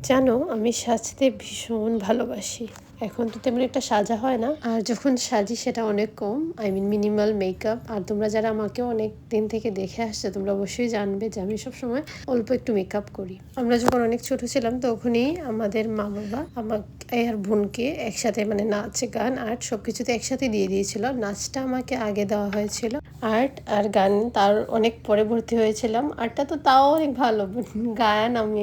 জানো, আমি সাজতে ভীষণ ভালোবাসি। এখন তো তেমন একটা সাজা হয় না, আর যখন সাজি সেটা অনেক কম। Minimal makeup. আর তোমরা যারা আমাকে অনেক দিন থেকে দেখে আসছে তোমরা অবশ্যই জানবে যে আমি সবসময় অল্প একটু মেকআপ করি। আমরা যখন অনেক ছোট ছিলাম তখনই আমাদের মা বাবা আমাকে আর বোনকে একসাথে নাচ গান আর্ট সবকিছুতে একসাথে দিয়ে দিয়েছিল। নাচটা আমাকে আগে দেওয়া হয়েছিল, আর্ট আর গান তার অনেক পরে ভর্তি হয়েছিলাম। আর্টটা তো তাও অনেক ভালো, গান আমি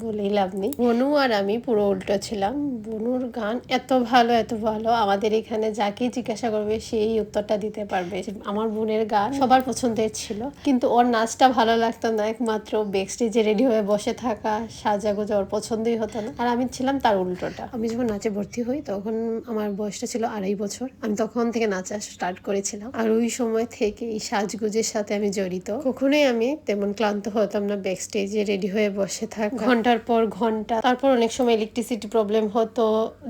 বলেই লাভ নেই। বনু আর আমি পুরো উল্টো ছিলাম। বনুর গান এত ভালো এত ভালো, আমাদের এখানে যাকে জিজ্ঞাসা করবে সেই উত্তরটা দিতে পারবে। আমার বোনের গান সবার পছন্দের ছিল, কিন্তু ওর নাচটা ভালো লাগতো না। একমাত্র ব্যাক স্টেজে রেডি হয়ে বসে থাকা, সাজাগোজা ওর পছন্দই হতো না। আর আমি ছিলাম তার উল্টোটা। আমি যখন নাচে ভর্তি হই তখন আমার বয়সটা ছিল 2.5 বছর। আমি তখন থেকে নাচা স্টার্ট করেছিলাম, আর ওই সময় থেকে এই সাজগোজের সাথে আমি জড়িত। কখনোই আমি তেমন ক্লান্ত হতাম না ব্যাক স্টেজে রেডি হয়ে বসে থাক ঘন্টার পর ঘন্টা। তারপর অনেক সময় ইলেকট্রিসিটি প্রবলেম হতো,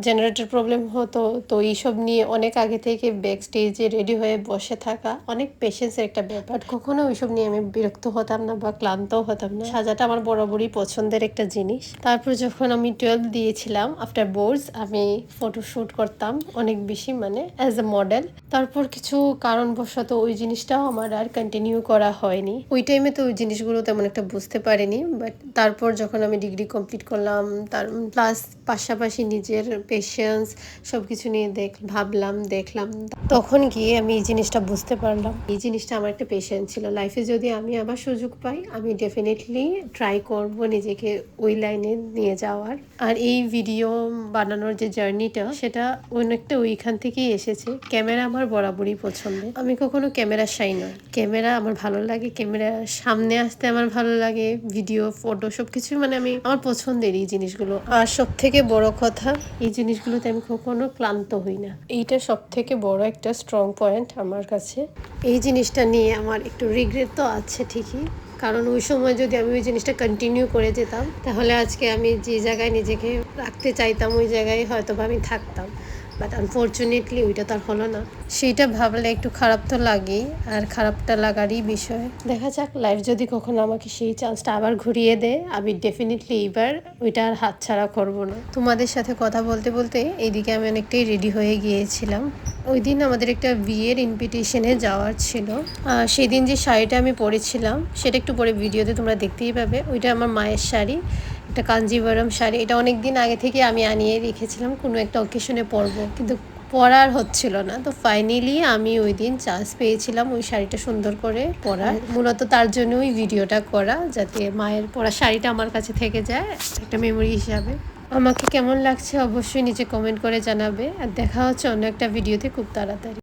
জেনারেটর প্রবলেম হতো, তো এইসব নিয়ে অনেক আগে থেকে ব্যাক স্টেজে রেডি হয়ে বসে থাকা অনেক পেশেন্সের একটা ব্যাপার। কখনো ওইসব নিয়ে আমি বিরক্ত হতাম না বা ক্লান্তও হতাম না। সাজাটা আমার বরাবরই পছন্দের একটা জিনিস। তারপর যখন আমি 12 দিয়েছিলাম আফটার বোর্ডস, আমি ফটোশুট করতাম অনেক বেশি, অ্যাজ এ মডেল। তারপর কিছু কারণবশত ওই জিনিসটাও আমার আর কন্টিনিউ করা হয়নি। ওই টাইমে তো ওই জিনিসগুলো তেমন একটা বুঝতে পারিনি, বাট তারপর যখন আমি ডিগ্রি কমপ্লিট করলাম, তার প্লাস পাশাপাশি নিজের পেশেন্স সব কিছু নিয়ে দেখলাম, তখন গিয়ে আমি এই জিনিসটা বুঝতে পারলাম। এই জিনিসটা আমার একটা পেশেন্স ছিল। লাইফে যদি আমি আবার সুযোগ পাই আমি ডেফিনেটলি ট্রাই করব নিজেকে ওই লাইনে নিয়ে যাওয়ার। আর এই ভিডিও বানানোর যে জার্নিটা সেটা অনেকটা ওইখান থেকেই এসেছে। ক্যামেরা আমার বরাবরই পছন্দের, আমি কখনো ক্যামেরা শাই নয়। ক্যামেরা আমার ভালো লাগে, ক্যামেরা সামনে আসতে আমার ভালো লাগে, ভিডিও ফটো সবকিছু আমি আমার পছন্দের এই জিনিসগুলো। আর সব থেকে বড় কথা, এই জিনিসগুলোতে আমি কখনো ক্লান্ত হই না। এইটা সব থেকে বড় একটা স্ট্রং পয়েন্ট আমার কাছে। এই জিনিসটা নিয়ে আমার একটু রিগ্রেট তো আছে ঠিকই, কারণ ওই সময় যদি আমি ওই জিনিসটা কন্টিনিউ করে যেতাম তাহলে আজকে আমি যে জায়গায় নিজেকে রাখতে চাইতাম ওই জায়গায় হয়তো বা আমি থাকতাম। বাট আনফর্চুনেটলি ওইটা তার হলো না। সেইটা ভাবলে একটু খারাপ তো লাগেই, আর খারাপটা লাগারই বিষয়। দেখা যাক লাইফ যদি কখনো আমাকে সেই চান্সটা আবার ঘুরিয়ে দেয়, আমি ডেফিনেটলি এইবার ওইটা আর হাতছাড়া করবো না। তোমাদের সাথে কথা বলতে বলতে এইদিকে আমি অনেকটাই রেডি হয়ে গিয়েছিলাম। ওই দিন আমাদের একটা বিয়ের ইনভিটেশনে যাওয়ার ছিল। সেদিন যে শাড়িটা আমি পরেছিলাম সেটা একটু পরে ভিডিওতে তোমরা দেখতেই পাবে। ওইটা আমার মায়ের শাড়ি, একটা কাঞ্জিভারম শাড়ি। এটা অনেক দিন আগে থেকে আমি আনিয়ে রেখেছিলাম কোনো একটা অকেশনে পরবো, কিন্তু পরার হচ্ছিল না। তো ফাইনালি আমি ওই দিন চান্স পেয়েছিলাম ওই শাড়িটা সুন্দর করে পরার। মূলত তার জন্য ওই ভিডিওটা করা, যাতে মায়ের পরা শাড়িটা আমার কাছে থেকে যায় একটা মেমোরি হিসাবে। আমাকে কেমন লাগছে অবশ্যই নিচে কমেন্ট করে জানাবে, আর দেখা হচ্ছে অন্য একটা ভিডিওতে খুব তাড়াতাড়ি।